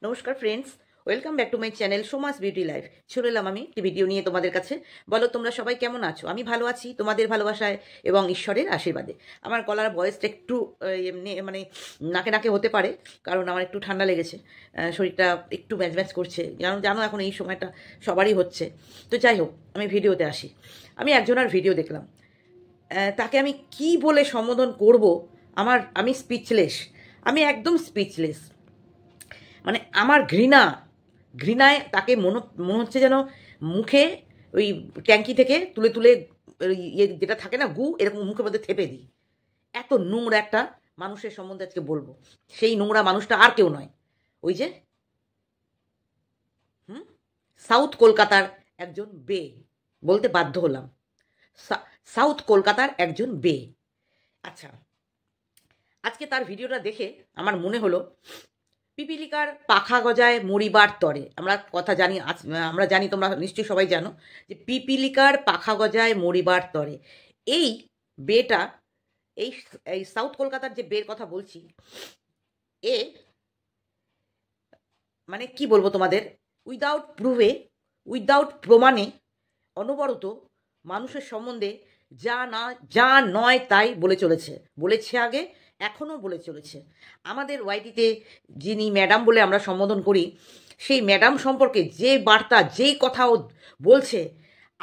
নমস্কার friends, welcome back to my channel Soma's beauty life. চলে এলাম আমি একটি ভিডিও নিয়ে তোমাদের কাছে। বলো তোমরা সবাই কেমন আছো? আমি ভালো আছি তোমাদের ভালোবাসায় এবং ঈশ্বরের আশীর্বাদে। আমার গলার ভয়েসটা একটু এমনি মানে নাকে নাকে হতে পারে, কারণ আমার একটু ঠান্ডা লেগেছে। শরীরটা একটু ম্যাচ ম্যাচ করছে, জানো জানো এখন এই সময়টা সবারই হচ্ছে। তো যাই হোক, আমি ভিডিওতে আসি। আমি একজনের ভিডিও দেখলাম, তাকে আমি কি বলে সম্বোধন করব, আমি স্পিচলেস। আমি একদম স্পিচলেস। মানে আমার ঘৃণায় তাকে মনে হচ্ছে যেন মুখে ওই ট্যাঙ্কি থেকে তুলে তুলে ইয়ে যেটা থাকে না গু, এরকম মুখের মধ্যে থেপে দিই। এত নোংরা একটা মানুষের সম্বন্ধে আজকে বলবো। সেই নোংরা মানুষটা আর কেউ নয়, ওই যে হুম সাউথ কলকাতার একজন বে। বলতে বাধ্য হলাম, সাউথ কলকাতার একজন বে। আচ্ছা, আজকে তার ভিডিওটা দেখে আমার মনে হলো, পিপিলিকার পাখা গজায় মরিবার তরে। আমরা জানি, তোমরা নিশ্চয়ই সবাই জানো যে পিপিলিকার পাখা গজায় মরিবার তরে। এই বেটা, এই এই সাউথ কলকাতার যে বের কথা বলছি, এ মানে কি বলবো তোমাদের, উইদাউট প্রমাণে অনবরত মানুষের সম্বন্ধে যা নয় তাই বলেছে আগে, এখনও বলে চলেছে। আমাদের ওয়াইটিতে যিনি ম্যাডাম বলে আমরা সম্বোধন করি, সেই ম্যাডাম সম্পর্কে যে বার্তা, যেই কথা ও বলছে,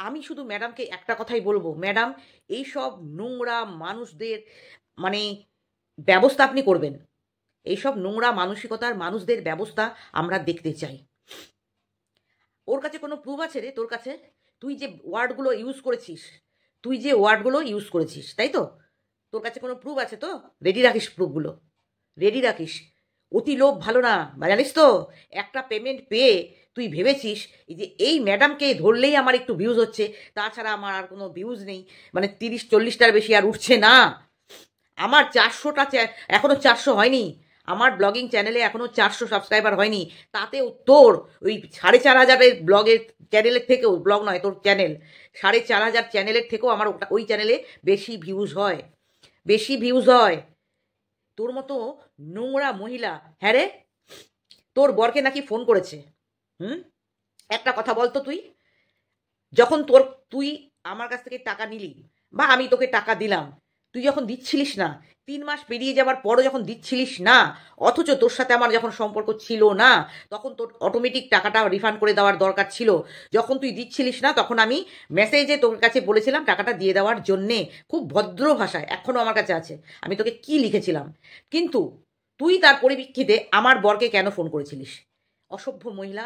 আমি শুধু ম্যাডামকে একটা কথাই বলবো, ম্যাডাম এইসব নোংরা মানুষদের মানে ব্যবস্থা আপনি করবেন। এইসব নোংরা মানসিকতার মানুষদের ব্যবস্থা আমরা দেখতে চাই। ওর কাছে কোনো প্রুফ আছে রে? তোর কাছে তুই যে ওয়ার্ডগুলো ইউজ করেছিস, তাই তো? তোর কাছে কোনো প্রুফ আছে তো? রেডি রাখিস প্রুফগুলো, রেডি রাখিস। অতি লোভ ভালো না, বা জানিস তো, একটা পেমেন্ট পেয়ে তুই ভেবেছিস এই ম্যাডামকে ধরলেই আমার একটু ভিউজ হচ্ছে, তাছাড়া আমার আর কোনো ভিউজ নেই, মানে 30-40টার বেশি আর উঠছে না। আমার 400টা এখনো 400 হয়নি। আমার ব্লগিং চ্যানেলে এখনো 400 সাবস্ক্রাইবার হয়নি। তাতেও তোর ওই 4,500 ব্লগের চ্যানেলের থেকেও, ব্লগ নয় তোর চ্যানেল, 4,500 চ্যানেলের থেকেও আমার ওই চ্যানেলে বেশি ভিউজ হয়। তোর মতো নোংরা মহিলা, হ্যাঁ রে, তোর বরকে নাকি ফোন করেছে। হুম একটা কথা বলতো, যখন তুই আমার কাছ থেকে টাকা নিলি, বা আমি তোকে টাকা দিলাম, তুই যখন দিচ্ছিলিস না, 3 মাস পেরিয়ে যাবার পরও যখন দিচ্ছিলিস না, অথচ তোর সাথে আমার যখন সম্পর্ক ছিল না, তখন তোর অটোমেটিক টাকাটা রিফান্ড করে দেওয়ার দরকার ছিল। যখন তুই দিচ্ছিলিস না, তখন আমি মেসেজে তোর কাছে বলেছিলাম টাকাটা দিয়ে দেওয়ার জন্যে, খুব ভদ্র ভাষায়, এখনও আমার কাছে আছে আমি তোকে কি লিখেছিলাম। কিন্তু তুই তার পরিপ্রেক্ষিতে আমার বরকে কেন ফোন করেছিলিস? অসভ্য মহিলা,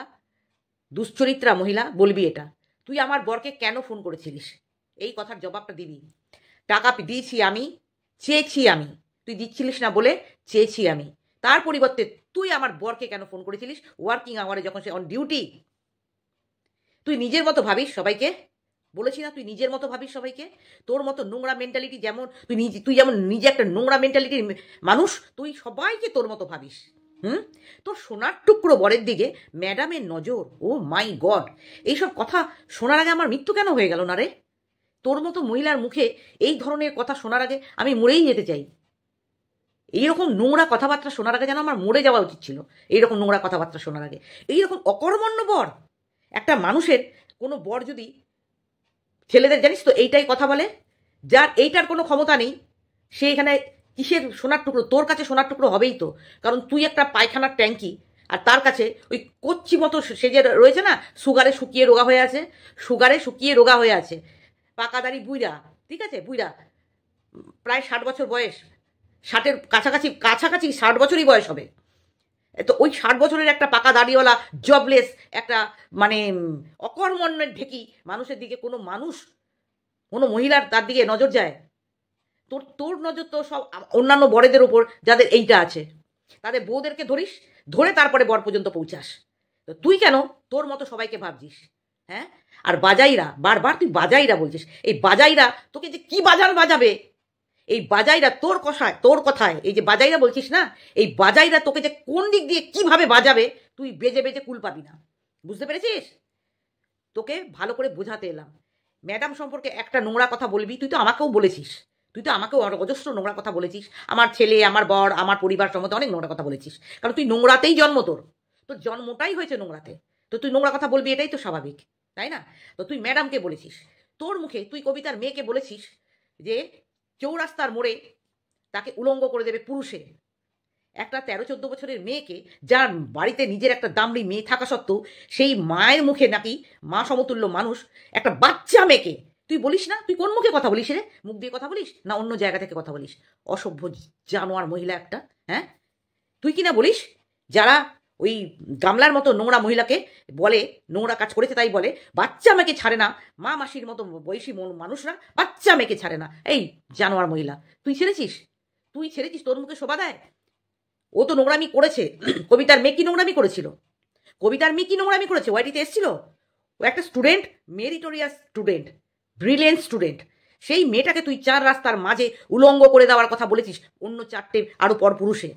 দুশ্চরিত্রা মহিলা বলবি এটা। তুই আমার বরকে কেন ফোন করেছিলিস? এই কথার জবাবটা দিবি। টাকা দিয়েছি আমি, চেয়েছি আমি, তুই দিচ্ছিলিস না বলে চেয়েছি আমি। তার পরিবর্তে তুই আমার বরকে কেন ফোন করেছিলিস ওয়ার্কিং আওয়ারে, যখন সে অন ডিউটি? তুই নিজের মতো ভাবিস সবাইকে, বলেছি না, তুই নিজের মতো ভাবিস সবাইকে। তোর মতো নোংরা মেন্টালিটি, যেমন তুই যেমন নিজে একটা নোংরা মেন্টালিটির মানুষ, তুই সবাইকে তোর মতো ভাবিস। তোর সোনার টুকরো বরের দিকে ম্যাডামের নজর, ও মাই গড! এইসব কথা শোনার আগে আমার মৃত্যু কেন হয়ে গেল না রে? তোর মতো মহিলার মুখে এই ধরনের কথা শোনার আগে আমি মরেই যেতে চাই। এইরকম নোংরা কথাবার্তা শোনার আগে যেন আমার মরে যাওয়া উচিত ছিল। এইরকম নোংরা কথাবার্তা শোনার আগে, এইরকম অকর্মণ্য বর একটা মানুষের, কোনো বর যদি ছেলেদের, জানিস তো, এইটাই কথা বলে, যার এইটার কোনো ক্ষমতা নেই, সে এখানে কিসের সোনার টুকরো? তোর কাছে সোনার টুকরো হবেই তো, কারণ তুই একটা পায়খানার ট্যাঙ্কি, আর তার কাছে ওই কচ্ছি মতো সে যে রয়েছে না, সুগারে শুকিয়ে রোগা হয়ে আছে, পাকাদারি বুইরা, ঠিক আছে, বুইরা, প্রায় 60 বছর বয়স, 60-এর কাছাকাছি 60 বছরই বয়স হবে। তো ওই 60 বছরের একটা পাকা দাড়িওয়ালা জবলেস একটা মানে অকর্মণ্যের ঢেকি মানুষের দিকে কোনো মহিলার তার দিকে নজর যায়? তোর নজর তো সব অন্যান্য বরেদের ওপর, যাদের এইটা আছে, তাদের বউদেরকে ধরিস, ধরে তারপরে বর পর্যন্ত পৌঁছাস। তো তুই কেন তোর মতো সবাইকে ভাবছিস? হ্যাঁ, আর বাজাইরা, বারবার তুই বাজাইরা বলছিস। এই বাজাইরা তোকে যে কি বাজার বাজাবে, এই বাজাইরা তোর কথায় এই যে বাজাইরা বলছিস না, এই বাজাইরা তোকে যে কোন দিক দিয়ে কিভাবে বাজাবে, তুই বেজে বেজে কুল পাবি না। বুঝতে পেরেছিস? তোকে ভালো করে বোঝাতে এলাম। ম্যাডাম সম্পর্কে একটা নোংরা কথা বলবি, তুই তো আমাকেও অজস্র নোংরা কথা বলেছিস। আমার ছেলে, আমার বর, আমার পরিবার সম্বন্ধে অনেক নোংরা কথা বলেছিস, কারণ তুই নোংরাতেই জন্ম তোর। তোর জন্মটাই হয়েছে নোংরাতে, তো তুই নোংরা কথা বলবি, এটাই তো স্বাভাবিক, তাই না? তো তুই ম্যাডামকে বলেছিস, তোর মুখে তুই কবিতার মেয়েকে বলেছিস যে চৌরাস্তার মোড়ে তাকে উলঙ্গ করে দেবে পুরুষে। একটা 13-14 বছরের মেয়েকে, যার বাড়িতে নিজের একটা দামড়ি মেয়ে থাকা সত্ত্বেও সেই মায়ের মুখে নাকি মা সমতুল্য মানুষ, একটা বাচ্চা মেয়েকে তুই বলিস না? তুই কোন মুখে কথা বলিস রে? মুখ দিয়ে কথা বলিস না অন্য জায়গা থেকে কথা বলিস? অসভ্য জানোয়ার মহিলা একটা, হ্যাঁ? তুই কি না বলিস যারা ওই গামলার মতো নোংরা মহিলাকে বলে নোংরা কাজ করেছে তাই বলে বাচ্চা মেয়েকে ছাড়ে না, মা মাসির মতো বয়সী মানুষরা বাচ্চা মেয়েকে ছাড়ে না, এই জানোয়ার মহিলা তুই ছেড়েছিস? তুই ছেড়েছিস? তোর মুখে শোভা দেয়? ও তো নোংরামি করেছে। কবিতার মেয়ে কি নোংরামি করেছিল? কবিতার মেয়ে কি নোংরামি করেছে? ওয়াইটিতে এসেছিল, ও একটা student, meritorious student, brilliant student. সেই মেয়েটাকে তুই 4 রাস্তার মাঝে উলঙ্গ করে দেওয়ার কথা বলেছিস অন্য 4টে আরো পর পুরুষে।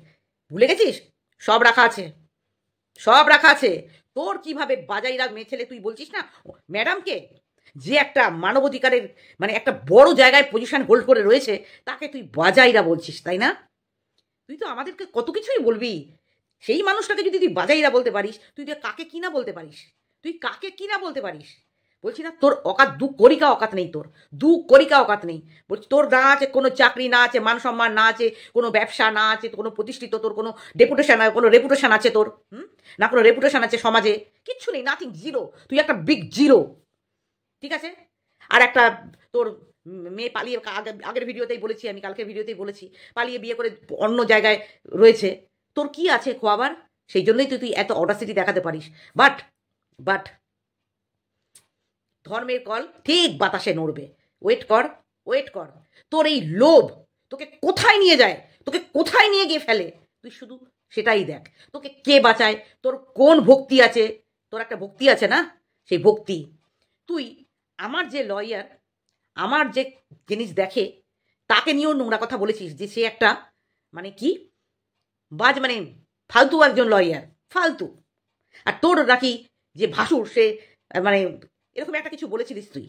ভুলে গেছিস? সব রাখা আছে, সব রাখা আছে। তোর কিভাবে বাজাইরা মেয়ে ছেলে তুই বলছিস না ম্যাডামকে, যে একটা মানবাধিকারের মানে একটা বড় জায়গায় পজিশন হোল্ড করে রয়েছে, তাকে তুই বাজাইরা বলছিস, তাই না? তুই তো আমাদেরকে কত কিছুই বলবি। সেই মানুষটাকে যদি তুই বাজাইরা বলতে পারিস, তুই তো কাকে কি না বলতে পারিস? তুই কাকে কি না বলতে পারিস? বলছি না তোর অকাত, দু করিকা অকাত নেই, তোর দু করিকা অকাত নেই। বলছি তোর না আছে কোনো চাকরি, না আছে মান সম্মান, না আছে কোনো ব্যবসা, না আছে কোনো প্রতিষ্ঠিত তোর কোনো ডেপুটেশন, কোনো রেপুটেশন আছে তোর, না কোনো রেপুটেশন আছে সমাজে, কিচ্ছু নেই, নাথিং, জিরো। তুই একটা বিগ জিরো, ঠিক আছে? আর একটা তোর মেয়ে পালিয়ে, আগের ভিডিওতেই বলেছি আমি, কালকের ভিডিওতেই বলেছি, পালিয়ে বিয়ে করে অন্য জায়গায় রয়েছে। তোর কি আছে খোয়াবার? সেই জন্যই তুই এত অডাসিটি দেখাতে পারিস। বাট বাট ধর্মের কল ঠিক বাতাসে নড়বে। ওয়েট কর, ওয়েট কর। তোর এই লোভ তোকে কোথায় নিয়ে যায়, তোকে কোথায় নিয়ে গিয়ে ফেলে, তুই শুধু সেটাই দেখ। তোকে কে বাঁচায়, তোর কোন ভক্তি আছে? তোর একটা ভক্তি আছে না? সেই ভক্তি তুই, আমার যে লয়ার, আমার যে জিনিস দেখে তাকে নিয়েও নোংরা কথা বলেছিস যে সে একটা মানে কি বাজ, মানে ফালতু একজন লয়ার, ফালতু। আর তোর নাকি যে ভাসুর, সে মানে এরকম একটা কিছু বলেছিলিস তুই,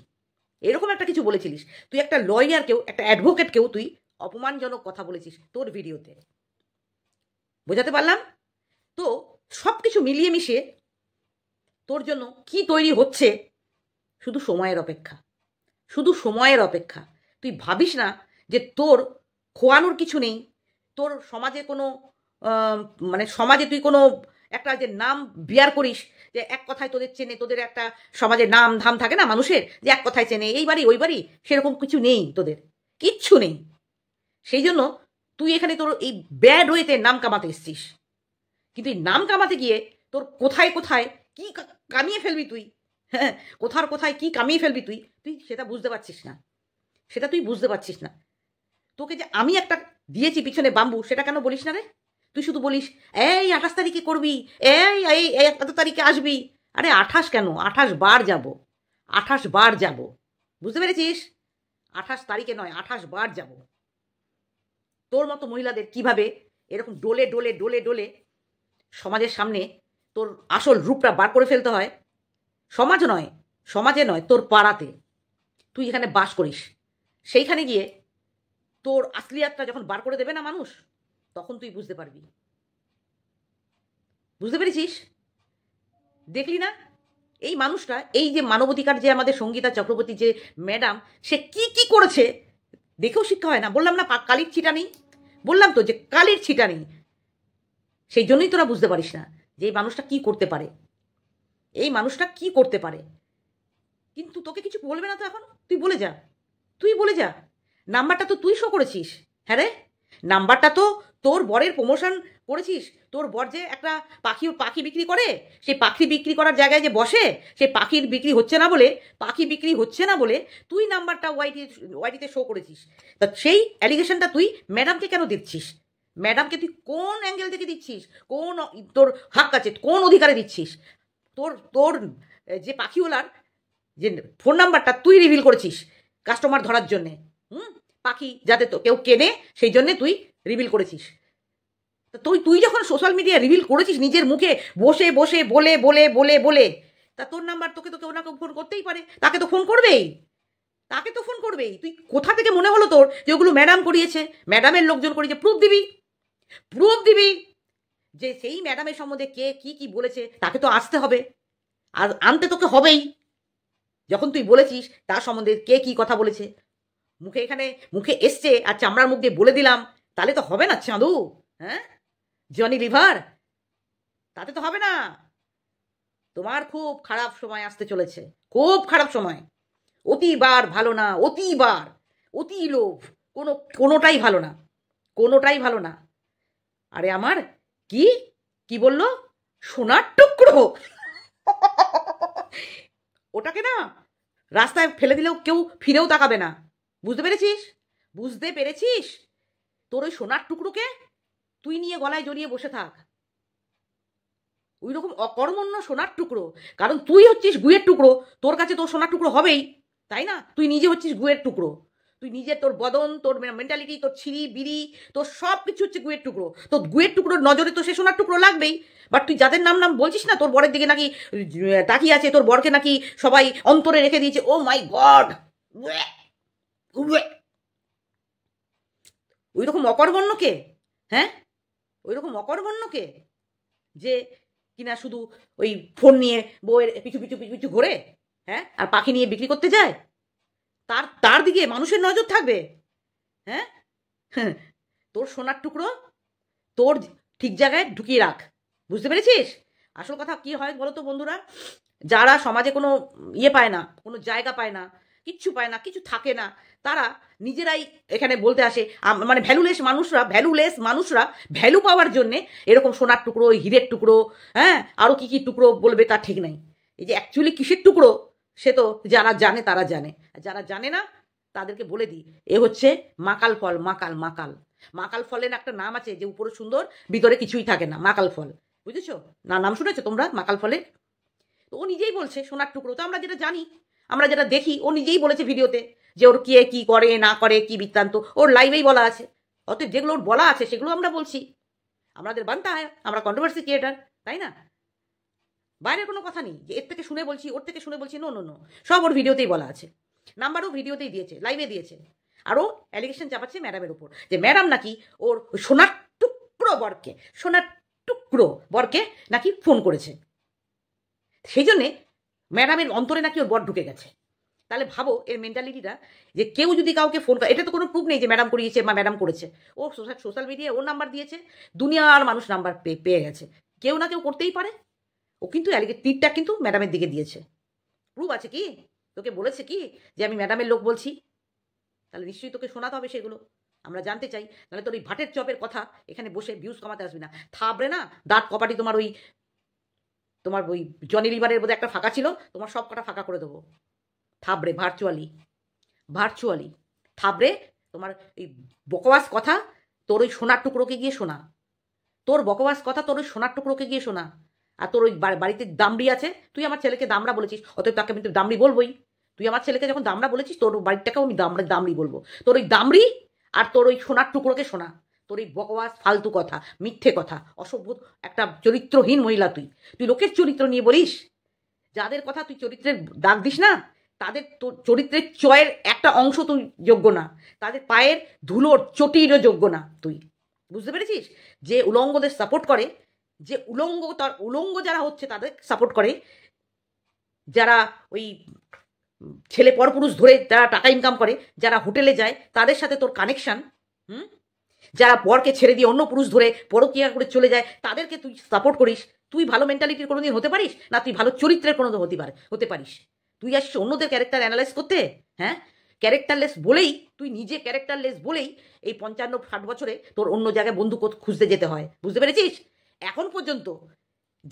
এরকম একটা কিছু বলেছিলিস তুই, একটা লয়ারকেও, একটা অ্যাডভোকেটকেও তুই অপমানজনক কথা বলেছিস তোর ভিডিওতে। বোঝাতে পারলাম তো? সব কিছু মিলিয়ে মিশিয়ে তোর জন্য কি তৈরি হচ্ছে, শুধু সময়ের অপেক্ষা, শুধু সময়ের অপেক্ষা। তুই ভাবিস না যে তোর খোয়ানোর কিছু নেই, তোর সমাজে কোনো মানে সমাজে তুই কোনো একটা যে নাম বিয়ার করিস, যে এক কথায় তোদের চেনে, তোদের একটা সমাজে নাম ধাম থাকে না মানুষের, যে এক কথায় চেনে এই বাড়ি ওই বাড়ি, সেরকম কিছু নেই, তোদের কিচ্ছু নেই। সেই জন্য তুই এখানে তোর এই ব্যাড ওয়েতে নাম কামাতে এসছিস, কিন্তু এই নাম কামাতে গিয়ে তোর কোথায় কোথায় কি কামিয়ে ফেলবি তুই, হ্যাঁ, কোথার কোথায় কি কামিয়ে ফেলবি তুই, তুই সেটা বুঝতে পারছিস না, সেটা তুই বুঝতে পারছিস না। তোকে যে আমি একটা দিয়েছি পিছনে বাম্বু, সেটা কেন বলিস না রে? তুই শুধু বলিস এই 28 তারিখে করবি, এই এই এত তারিখে আসবি। আরে 28 কেন, 28 বার যাব, 28 বার যাব, বুঝতে পেরেছিস? 28 তারিখে নয়, 28 বার যাব। তোর মতো মহিলাদের কিভাবে এরকম ডোলে ডোলে ডোলে ডোলে সমাজের সামনে তোর আসল রূপটা বার করে ফেলতে হয়, সমাজ নয়, সমাজে নয়, তোর পাড়াতে তুই এখানে বাস করিস, সেইখানে গিয়ে তোর আসলিয়াতটা যখন বার করে দেবে না মানুষ, তখন তুই বুঝতে পারবি। বুঝতে পেরেছিস? দেখলি না এই মানুষটা, এই যে মানবাধিকার যে আমাদের সঙ্গীতা চক্রবর্তী যে ম্যাডাম, সে কি কি করেছে দেখেও শিক্ষা হয় না? বললাম না কালির ছিটা নেই, বললাম তো যে কালির ছিটা নেই। সেই জন্যই তোরা বুঝতে পারিস না যে এই মানুষটা কি করতে পারে, এই মানুষটা কি করতে পারে। কিন্তু তোকে কিছু বলবে না তো এখন, তুই বলে যা, তুই বলে যা। নাম্বারটা তো তুই শো করেছিস, হ্যাঁ রে, নাম্বারটা তো তোর বরের প্রমোশন করেছিস। তোর বর যে একটা পাখি বিক্রি করে, সেই পাখি বিক্রি করার জায়গায় যে বসে, সেই পাখির বিক্রি হচ্ছে না বলে, পাখি বিক্রি হচ্ছে না বলে তুই নাম্বারটা ওয়াইটিতে শো করেছিস। তা সেই অ্যালিগেশনটা তুই ম্যাডামকে কেন দিচ্ছিস? ম্যাডামকে তুই কোন অ্যাঙ্গেল থেকে দিচ্ছিস? কোন তোর হাক আছে, কোন অধিকারে দিচ্ছিস? তোর তোর যে পাখিওয়ালার যে ফোন নাম্বারটা তুই রিভিল করেছিস কাস্টমার ধরার জন্যে, পাখি যাতে তো কেউ কেনে, সেই জন্যে তুই রিভিল করেছিস। তুই তুই যখন সোশ্যাল মিডিয়া রিভিল করেছিস নিজের মুখে বসে বসে বলে বলে বলে বলে, তা তোর নাম্বার তোকে তো কেউ না কেউ ফোন করতেই পারে, তাকে তো ফোন করবেই, তাকে তো ফোন করবেই। তুই কোথা থেকে মনে হলো তোর যে ওগুলো ম্যাডাম করিয়েছে, ম্যাডামের লোকজন করিয়েছে? প্রুফ দিবি, প্রুফ দিবি। যে সেই ম্যাডামের সম্বন্ধে কে কি কি বলেছে তাকে তো আসতে হবে, আর আনতে তোকে হবেই। যখন তুই বলেছিস তার সম্বন্ধে কে কি কথা বলেছে, মুখে এসছে আর চামড়ার মুখ দিয়ে বলে দিলাম, তাহলে তো হবে না চাঁদু। হ্যাঁ, জনি লিভার, তাতে তো হবে না। তোমার খুব খারাপ সময় আসতে চলেছে, খুব খারাপ সময়। অতিবার ভালো না, অতিবার, অতি লোভ, কোনোটাই ভালো না, কোনোটাই ভালো না। আরে আমার কি কি বললো, সোনার টুকরো। ওটাকে না রাস্তায় ফেলে দিলেও কেউ ফিরেও তাকাবে না, বুঝতে পেরেছিস? বুঝতে পেরেছিস? তোর ওই সোনার টুকরোকে তুই নিয়ে গলায় জড়িয়ে বসে থাক, ওই রকম অকর্মণ্য সোনার টুকরো। কারণ তুই হচ্ছিস গুয়ের টুকরো, তোর কাছে তোর সোনার টুকরো হবেই, তাই না? তুই নিজে হচ্ছিস গুয়ের টুকরো, তুই নিজের তোর বদন, তোর মেন্টালিটি, তোর ছিঁড়ি বিড়ি, তোর সব কিছু হচ্ছে গুয়ের টুকরো। তো গুয়ের টুকরোর নজরে তো সে সোনার টুকরো লাগবেই। বাট তুই যাদের নাম নাম বলছিস না, তোর বরের দিকে নাকি তাকিয়ে আছে, তোর বরকে নাকি সবাই অন্তরে রেখে দিয়েছে, ও মাই গড, ওই রকম অকর্মণ্যকে, হ্যাঁ, ওই রকম অকর্মণ্যকে যে কিনা শুধু ওই ফোন নিয়ে বউয়ের পিছু পিছু পিছু পিছু ঘোরে, হ্যাঁ, আর পাখি নিয়ে বিক্রি করতে যায়, তার দিকে মানুষের নজর থাকবে? হ্যাঁ, তোর সোনার টুকরো তোর ঠিক জায়গায় ঢুকিয়ে রাখ, বুঝতে পেরেছিস? আসল কথা কি হয় বলো তো বন্ধুরা, যারা সমাজে কোনো ইয়ে পায় না, কোনো জায়গা পায় না, কিচ্ছু পায় না, কিছু থাকে না, তারা নিজেরাই এখানে বলতে আসে, মানে ভ্যালুলেস মানুষরা ভ্যালু পাওয়ার জন্যে এরকম সোনার টুকরো, হীরের টুকরো, হ্যাঁ, আরও কি কি টুকরো বলবে তার ঠিক নাই। এই যে অ্যাকচুয়ালি কিসের টুকরো সে তো যারা জানে তারা জানে, যারা জানে না তাদেরকে বলে দিই, এ হচ্ছে মাকাল ফল, মাকাল মাকাল মাকাল ফলের একটা নাম আছে, যে উপরে সুন্দর ভিতরে কিছুই থাকে না, মাকাল ফল, বুঝেছো না? নাম শুনেছো তোমরা মাকাল ফলের? তো ও নিজেই বলছে সোনার টুকরো, তো আমরা যেটা জানি, আমরা যেটা দেখি, ও নিজেই বলেছে ভিডিওতে যে ওর কে কি করে না করে কি বৃত্তান্ত ওর লাইভেই বলা আছে। অতএব যেগুলো ওর বলা আছে সেগুলো আমরা বলছি, আমাদের বানতে হয়, আমরা কন্ট্রোভার্সি ক্রিয়েটার, তাই না? বাইরের কোনো কথা নেই যে এর থেকে শুনে বলছি, ওর থেকে শুনে বলছি, নো নো নো, সব ওর ভিডিওতেই বলা আছে, নাম্বারও ভিডিওতেই দিয়েছে, লাইভে দিয়েছে। আরও অ্যালিগেশন চাপাচ্ছে ম্যাডামের উপর, যে ম্যাডাম নাকি ওর সোনার টুকরো বরকে নাকি ফোন করেছে, সেই জন্যে ম্যাডামের অন্তরে নাকি ওর বর ঢুকে গেছে। তাহলে ভাবো এর মেন্টালিটিটা, যে কেউ যদি কাউকে ফোন করে, এটা তো কোনো প্রুফ নেই যে ম্যাডাম করিয়েছে বা ম্যাডাম করেছে, ও সোশ্যাল মিডিয়ায় ওর নাম্বার দিয়েছে, দুনিয়ার মানুষ নাম্বার পেয়ে গেছে, কেউ না কেউ করতেই পারে। ও কিন্তু তীরটা কিন্তু ম্যাডামের দিকে দিয়েছে, প্রুফ আছে কি? তোকে বলেছে কি যে আমি ম্যাডামের লোক বলছি? তাহলে নিশ্চয়ই তোকে শোনাতে হবে সেগুলো, আমরা জানতে চাই। তাহলে তোর ওই ভাটের চপের কথা এখানে বসে ভিউজ কমাতে আসবি না, থাবড়ে না দাঁত কপাটি, তোমার ওই জনি লিভারের বোধহয় একটা ফাঁকা ছিল, তোমার সব কটা ফাঁকা করে দেবো, থাবড়ে ভার্চুয়ালি থাবড়ে। তোমার এই বকওয়াস কথা তোর ওই সোনার টুকরোকে গিয়ে শোনা, তোর বকওয়াস কথা তোর ওই সোনার টুকরোকে গিয়ে শোনা। আর তোর ওই বাড়িতে দামড়ি আছে, তুই আমার ছেলেকে দামড়া বলেছিস, অতএব তাকে আমি তো দামড়ি বলবোই। তুই আমার ছেলেকে যখন দামড়া বলেছিস, তোর বাড়িটাকেও আমি দামড়ি বলবো। তোর ওই দামড়ি আর তোর ওই সোনার টুকরোকে শোনা, তোর এই বকওয়াস ফালতু কথা, মিথ্যে কথা, অসভ্য একটা চরিত্রহীন মহিলা। তুই লোকের চরিত্র নিয়ে বলিস, যাদের কথা তুই চরিত্রের দাগ দিস না, তাদের তোর চরিত্রের চয়ের একটা অংশ তুই যোগ্য না, তাদের পায়ের ধুলোর চটিরও যোগ্য না তুই, বুঝতে পেরেছিস? যে উলঙ্গদের সাপোর্ট করে, যে উলঙ্গ যারা হচ্ছে তাদের সাপোর্ট করে, যারা ওই ছেলে পরপুরুষ ধরে যারা টাকা ইনকাম করে, যারা হোটেলে যায়, তাদের সাথে তোর কানেকশন, যারা বরকে ছেড়ে দিয়ে অন্য পুরুষ ধরে পরকীয়া করে চলে যায়, তাদেরকে তুই সাপোর্ট করিস। তুই ভালো মেন্টালিটির কোনোদিন হতে পারিস না, তুই ভালো চরিত্রের কোনো হতে পারিস? তুই আসিস অন্যদের ক্যারেক্টার অ্যানালাইজ করতে, হ্যাঁ, ক্যারেক্টারলেস বলেই, তুই নিজে ক্যারেক্টারলেস বলেই এই 55-60 বছরে তোর অন্য জায়গায় বন্ধু খুঁজতে যেতে হয়, বুঝতে পেরেছিস? এখন পর্যন্ত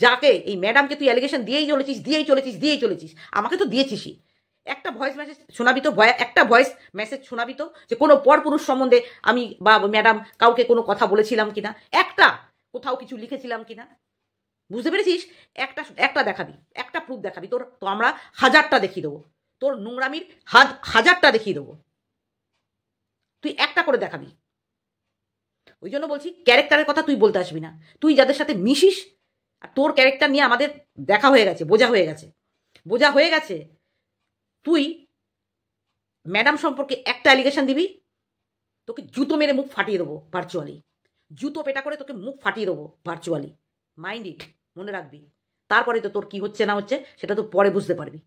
যাকে এই ম্যাডামকে তুই অ্যালিগেশন দিয়েই চলেছিস, আমাকে তো দিয়েছিসই। একটা ভয়েস মেসেজ শোনাবি তো, একটা ভয়েস মেসেজ শোনাবি তো, যে কোনো পরপুরুষ সম্বন্ধে আমি বা ম্যাডাম কাউকে কোনো কথা বলেছিলাম কিনা, একটা কোথাও কিছু লিখেছিলাম কিনা, বুঝতে পেরেছিস? একটা দেখাবি, একটা প্রুফ দেখাবি, তো আমরা 1000টা দেখিয়ে দেবো, তোর নোংরামির 1000টা দেখিয়ে দেবো, তুই একটা করে দেখাবি। ওই জন্য বলছি ক্যারেক্টারের কথা তুই বলতে আসবি না। তুই যাদের সাথে মিশিস, আর তোর ক্যারেক্টার নিয়ে আমাদের দেখা হয়ে গেছে, বোঝা হয়ে গেছে। তুই ম্যাডাম সম্পর্কে একটা অ্যালিগেশন দিবি, তোকে জুতো মেরে মুখ ফাটিয়ে দেবো ভার্চুয়ালি। জুতো পেটা করে তোকে মুখ ফাটিয়ে দেবো ভার্চুয়ালি, মাইন্ড ইট, মনে রাখবি। তারপরে তো তোর কি হচ্ছে না হচ্ছে সেটা তো পরে বুঝতে পারবি,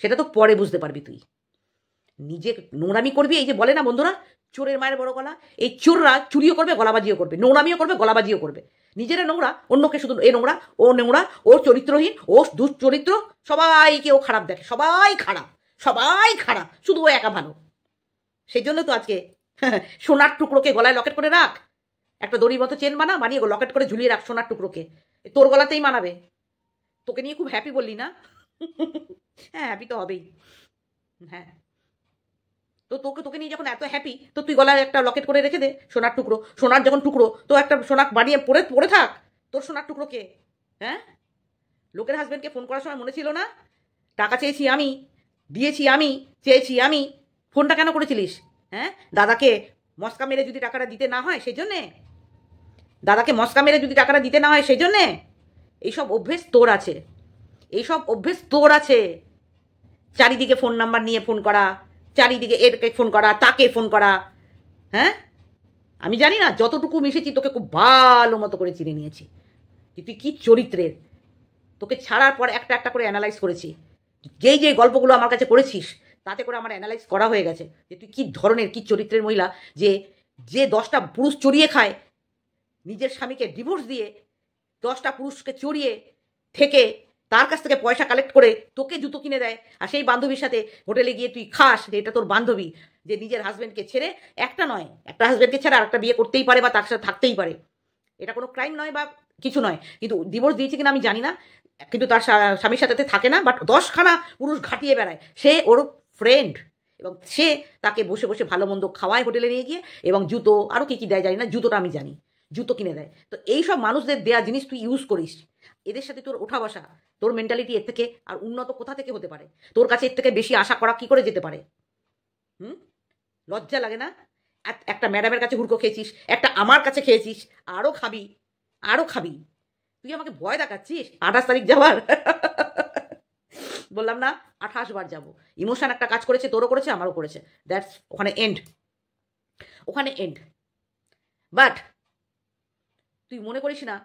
সেটা তো পরে বুঝতে পারবি। তুই নিজে নোংরামি করবি, এই যে বলে না বন্ধুরা চোরের মায়ের বড় গলা, এই চোররা চুরিও করবে গলাবাজিও করবে, নোংরামিও করবে গলাবাজিও করবে। নিজেরা নোংরা, অন্যকে শুধু এ নোংরা ও নোংরা, ও চরিত্রহীন, ও দুশ্চরিত্র, সবাইকে ও খারাপ দেখে, সবাই খারাপ, সবাই খারাপ, শুধু ও একা ভালো। সেই জন্য তো আজকে সোনার টুকরোকে গলায় লকেট করে রাখ, একটা দড়ির মতো চেন বানা, বানিয়ে লকেট করে ঝুলিয়ে রাখ সোনার টুকরোকে, তোর গলাতেই মানাবে। তোকে নিয়ে খুব হ্যাপি বললি না? হ্যাঁ হ্যাপি তো হবেই। হ্যাঁ, তো তোকে নিয়ে যখন এত হ্যাপি, তো তুই গলায় একটা লকেট করে রেখে দে সোনার টুকরো, সোনার যখন টুকরো তো একটা সোনা বানিয়ে পরে পরে থাক। তোর সোনার টুকরোকে, হ্যাঁ, লোকের হাজবেন্ডকে ফোন করার সময় মনে ছিল না টাকা চেয়েছি আমি, দিয়েছি আমি, চেয়েছি আমি, ফোনটা কেন করেছিলিস? হ্যাঁ, দাদাকে মস্কা মেরে যদি টাকাটা দিতে না হয় সেই জন্যে, দাদাকে মস্কা মেরে যদি টাকাটা দিতে না হয় সেই জন্যে। এইসব অভ্যেস তোর আছে, এইসব অভ্যেস তোর আছে, চারিদিকে ফোন নাম্বার নিয়ে ফোন করা, চারিদিকে এরকে ফোন করা, তাকে ফোন করা। হ্যাঁ, আমি জানি না, যতটুকু মিশেছি তোকে খুব ভালো মতো করে চিনে নিয়েছি যে তুই কি চরিত্রের। তোকে ছাড়ার পর একটা একটা করে অ্যানালাইজ করেছি, যেই যে গল্পগুলো আমার কাছে করেছিস তাতে করে আমার অ্যানালাইজ করা হয়ে গেছে যে তুই কি ধরনের, কি চরিত্রের মহিলা, যে যে 10টা পুরুষ চড়িয়ে খায়, নিজের স্বামীকে ডিভোর্স দিয়ে 10টা পুরুষকে চড়িয়ে থেকে তার কাছ থেকে পয়সা কালেক্ট করে তোকে জুতো কিনে দেয়, আর সেই বান্ধবীর সাথে হোটেলে গিয়ে তুই খাস, এটা তোর বান্ধবী যে নিজের হাজব্যান্ডকে ছেড়ে, একটা নয় একটা হাজব্যান্ডকে ছেড়ে আরেকটা বিয়ে করতেই পারে বা তার সাথে থাকতেই পারে, এটা কোনো ক্রাইম নয় বা কিছু নয়। কিন্তু ডিভোর্স দিয়েছে কিনা আমি জানি না, কিন্তু তার স্বামীর সাথে থাকে না, বাট 10খানা পুরুষ ঘাটিয়ে বেড়ায়, সে ওর ফ্রেন্ড, এবং সে তাকে বসে বসে ভালো মন্দ খাওয়ায় হোটেলে নিয়ে গিয়ে, এবং জুতো আরও কী কী দেয় জানি না, জুতোটা আমি জানি, জুতো কিনে দেয়। তো এইসব মানুষদের দেয়া জিনিস তুই ইউজ করিস, এদের সাথে তোর ওঠা বসা, তোর মেন্টালিটি এর থেকে আর উন্নত কোথা থেকে হতে পারে? তোর কাছে এর থেকে বেশি আশা করা কি করে যেতে পারে? হুম, লজ্জা লাগে না? একটা ম্যাডামের কাছে হুড়কো খেয়েছিস, একটা আমার কাছে খেয়েছিস, আরও খাবি, আরও খাবি। তুই আমাকে ভয় দেখাচ্ছিস 28 তারিখ যাওয়ার? বললাম না 28 বার যাবো। ইমোশন একটা কাজ করেছে, তোরও করেছে আমারও করেছে, দ্যাটস ওখানে এন্ড, ওখানে এন্ড। বাট তুই মনে করিস না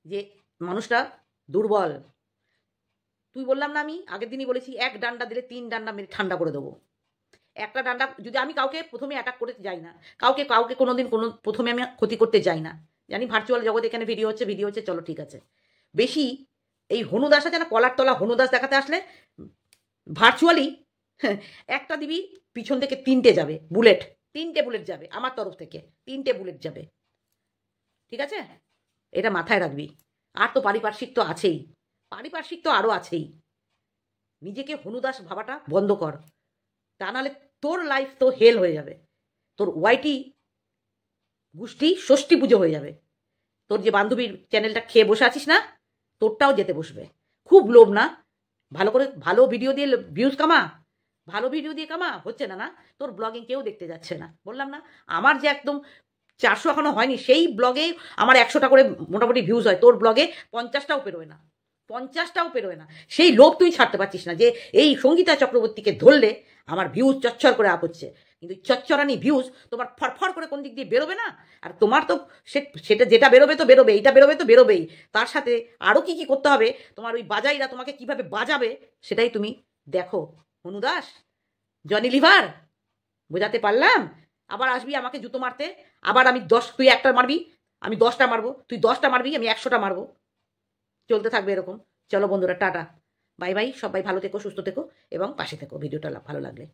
যে মানুষটা দুর্বল? তুই বললাম না, আমি আগের দিনই বলেছি, এক ডান্ডা দিলে 3 ডান্ডা মেরে ঠান্ডা করে দেবো। একটা ডান্ডা যদি আমি কাউকে প্রথমে অ্যাটাক করতে যাই না, কাউকে কাউকে কোনোদিন কোনো প্রথমে আমি ক্ষতি করতে যাই না, জানি ভার্চুয়াল জগতে এখানে ভিডিও হচ্ছে চলো ঠিক আছে। বেশি এই হনুদাস আছে না, কলার তলা হনুদাস দেখাতে আসলে ভার্চুয়ালি একটা দিবি, পিছন থেকে 3টে যাবে বুলেট, 3টে বুলেট যাবে আমার তরফ থেকে, 3টে বুলেট যাবে, ঠিক আছে? এটা মাথায় রাখবি। আর তো পারিপার্শ্বিক তো আছেই, পারিপার্শ্বিক তো আরও আছেই। নিজেকে হনুদাস ভাবাটা বন্ধ কর, তা নাহলে তোর লাইফ তো হেল হয়ে যাবে, তোর ওয়াইটি গোষ্ঠী ষষ্ঠী পুজো হয়ে যাবে। তোর যে বান্ধবীর চ্যানেলটা খেয়ে বসে আছিস না, তোরটাও যেতে বসবে। খুব লোভ না? ভালো করে ভালো ভিডিও দিয়ে ভিউজ কামা, ভালো ভিডিও দিয়ে কামা, হচ্ছে না না? তোর ব্লগিং কেউ দেখতে যাচ্ছে না, বললাম না আমার যে একদম 400 এখনো হয়নি, সেই ব্লগে আমার 100টা করে মোটামুটি ভিউজ হয়, তোর ব্লগে 50টাও পেরোয় না, 50টাও পেরোয় না। সেই লোভ তুই ছাড়তে পারছিস না যে এই সঙ্গীতা চক্রবর্তীকে ধরলে আমার ভিউজ চচ্চর করে আপ হচ্ছে, কিন্তু চচ্চরানি ভিউজ তোমার ফরফর করে কোন দিক দিয়ে বেরোবে না? আর তোমার তো সেটা যেটা বেরোবে তো বেরোবে, এইটা বেরোবে তো বেরোবেই, তার সাথে আরও কি কি করতে হবে, তোমার ওই বাজাইরা তোমাকে কিভাবে বাজাবে সেটাই তুমি দেখো। হনুদাস, জনি লিভার, বোঝাতে পারলাম? আবার আসবি আমাকে জুতো মারতে, আবার আমি 10, তুই একটা মারবি আমি 10টা মারবো, তুই 10টা মারবি আমি 100টা মারবো, চলতে থাকবে এরকম। চলো বন্ধুরা, টাটা, বাই বাই, সবাই ভালো থেকো, সুস্থ থেকো এবং পাশে থেকো, ভিডিওটা ভালো লাগলে।